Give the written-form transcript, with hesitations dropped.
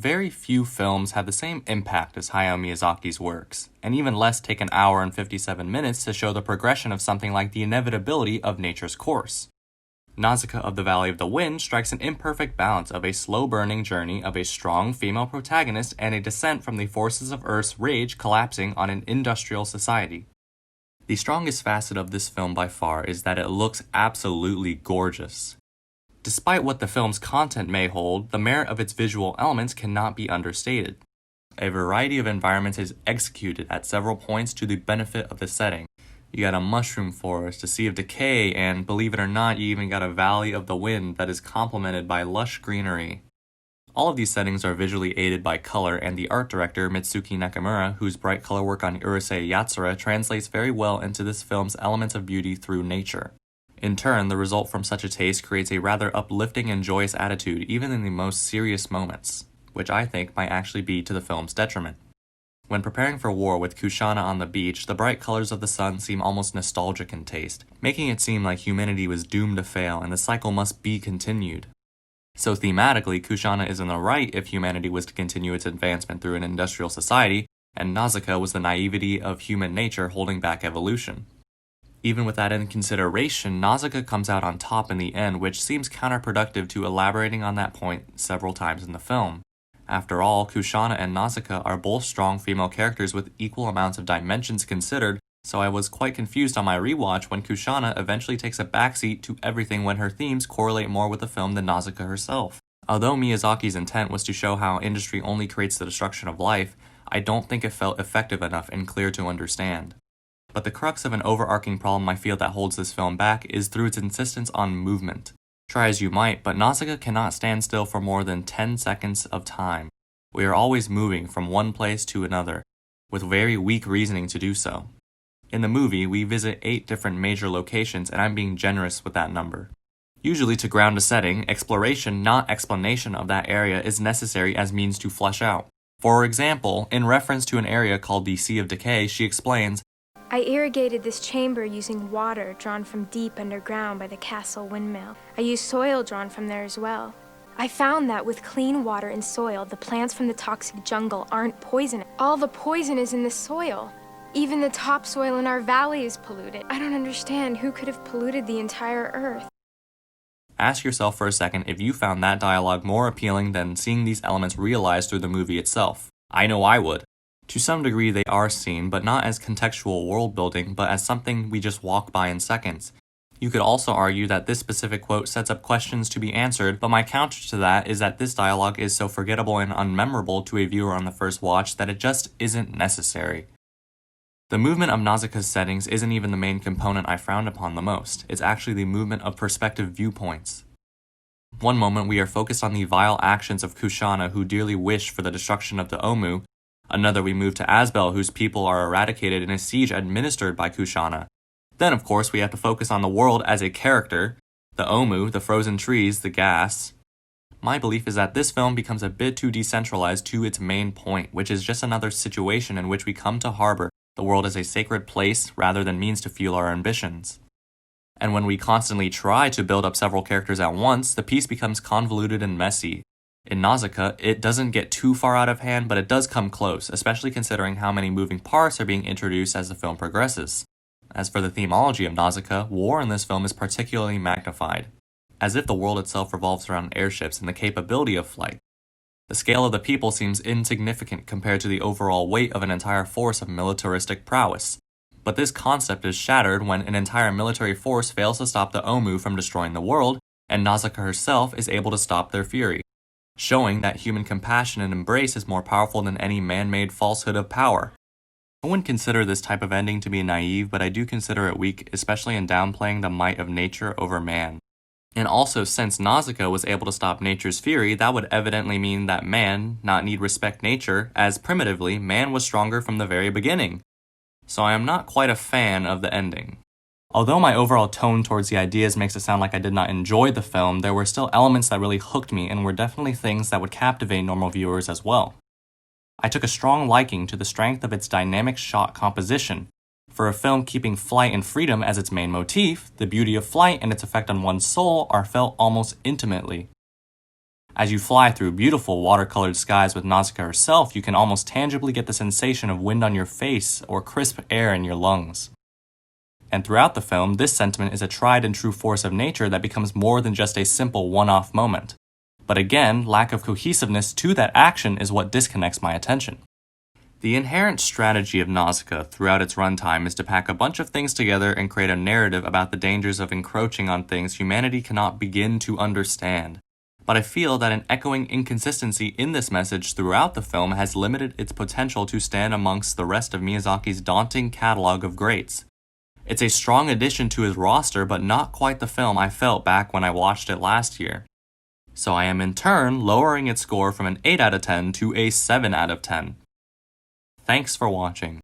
very few films have the same impact as Hayao Miyazaki's works, and even less take an hour and 57 minutes to show the progression of something like the inevitability of nature's course. Nausicaä of the Valley of the Wind strikes an imperfect balance of a slow-burning journey of a strong female protagonist and a descent from the forces of Earth's rage collapsing on an industrial society. The strongest facet of this film by far is that it looks absolutely gorgeous. Despite what the film's content may hold, the merit of its visual elements cannot be understated. A variety of environments is executed at several points to the benefit of the setting. You got a mushroom forest, a sea of decay, and believe it or not, you even got a valley of the wind that is complemented by lush greenery. All of these settings are visually aided by color, and the art director Mitsuki Nakamura, whose bright color work on Urusei Yatsura translates very well into this film's elements of beauty through nature. In turn, the result from such a taste creates a rather uplifting and joyous attitude even in the most serious moments, which I think might actually be to the film's detriment. When preparing for war with Kushana on the beach, the bright colors of the sun seem almost nostalgic in taste, making it seem like humanity was doomed to fail and the cycle must be continued. So thematically, Kushana is in the right if humanity was to continue its advancement through an industrial society, and Nausicaä was the naivety of human nature holding back evolution. Even with that in consideration, Nausicaä comes out on top in the end, which seems counterproductive to elaborating on that point several times in the film. After all, Kushana and Nausicaä are both strong female characters with equal amounts of dimensions considered, so I was quite confused on my rewatch when Kushana eventually takes a backseat to everything when her themes correlate more with the film than Nausicaä herself. Although Miyazaki's intent was to show how industry only creates the destruction of life, I don't think it felt effective enough and clear to understand. But the crux of an overarching problem I feel that holds this film back is through its insistence on movement. Try as you might, but Nausicaä cannot stand still for more than 10 seconds of time. We are always moving from one place to another, with very weak reasoning to do so. In the movie, we visit 8 different major locations, and I'm being generous with that number. Usually to ground a setting, exploration, not explanation of that area is necessary as means to flesh out. For example, in reference to an area called the Sea of Decay, she explains, I irrigated this chamber using water drawn from deep underground by the castle windmill. I used soil drawn from there as well. I found that with clean water and soil, the plants from the toxic jungle aren't poisonous. All the poison is in the soil. Even the topsoil in our valley is polluted. I don't understand who could have polluted the entire earth. Ask yourself for a second if you found that dialogue more appealing than seeing these elements realized through the movie itself. I know I would. To some degree they are seen, but not as contextual world building, but as something we just walk by in seconds. You could also argue that this specific quote sets up questions to be answered, but my counter to that is that this dialogue is so forgettable and unmemorable to a viewer on the first watch that it just isn't necessary. The movement of Nausicaä's settings isn't even the main component I frowned upon the most. It's actually the movement of perspective viewpoints. One moment we are focused on the vile actions of Kushana, who dearly wish for the destruction of the Omu. Another we move to Asbel, whose people are eradicated in a siege administered by Kushana. Then, of course, we have to focus on the world as a character, the Omu, the frozen trees, the gas. My belief is that this film becomes a bit too decentralized to its main point, which is just another situation in which we come to harbor the world as a sacred place rather than means to fuel our ambitions. And when we constantly try to build up several characters at once, the piece becomes convoluted and messy. In Nausicaä, it doesn't get too far out of hand, but it does come close, especially considering how many moving parts are being introduced as the film progresses. As for the themology of Nausicaä, war in this film is particularly magnified, as if the world itself revolves around airships and the capability of flight. The scale of the people seems insignificant compared to the overall weight of an entire force of militaristic prowess. But this concept is shattered when an entire military force fails to stop the Omu from destroying the world, and Nausicaä herself is able to stop their fury, showing that human compassion and embrace is more powerful than any man-made falsehood of power. I wouldn't consider this type of ending to be naive, but I do consider it weak, especially in downplaying the might of nature over man. And also, since Nausicaä was able to stop nature's fury, that would evidently mean that man not need respect nature, as primitively, man was stronger from the very beginning. So I am not quite a fan of the ending. Although my overall tone towards the ideas makes it sound like I did not enjoy the film, there were still elements that really hooked me and were definitely things that would captivate normal viewers as well. I took a strong liking to the strength of its dynamic shot composition. For a film keeping flight and freedom as its main motif, the beauty of flight and its effect on one's soul are felt almost intimately. As you fly through beautiful watercolored skies with Nausicaä herself, you can almost tangibly get the sensation of wind on your face or crisp air in your lungs. And throughout the film, this sentiment is a tried and true force of nature that becomes more than just a simple one-off moment. But again, lack of cohesiveness to that action is what disconnects my attention. The inherent strategy of Nausicaä throughout its runtime is to pack a bunch of things together and create a narrative about the dangers of encroaching on things humanity cannot begin to understand. But I feel that an echoing inconsistency in this message throughout the film has limited its potential to stand amongst the rest of Miyazaki's daunting catalog of greats. It's a strong addition to his roster, but not quite the film I felt back when I watched it last year. So I am in turn lowering its score from an 8 out of 10 to a 7 out of 10. Thanks for watching.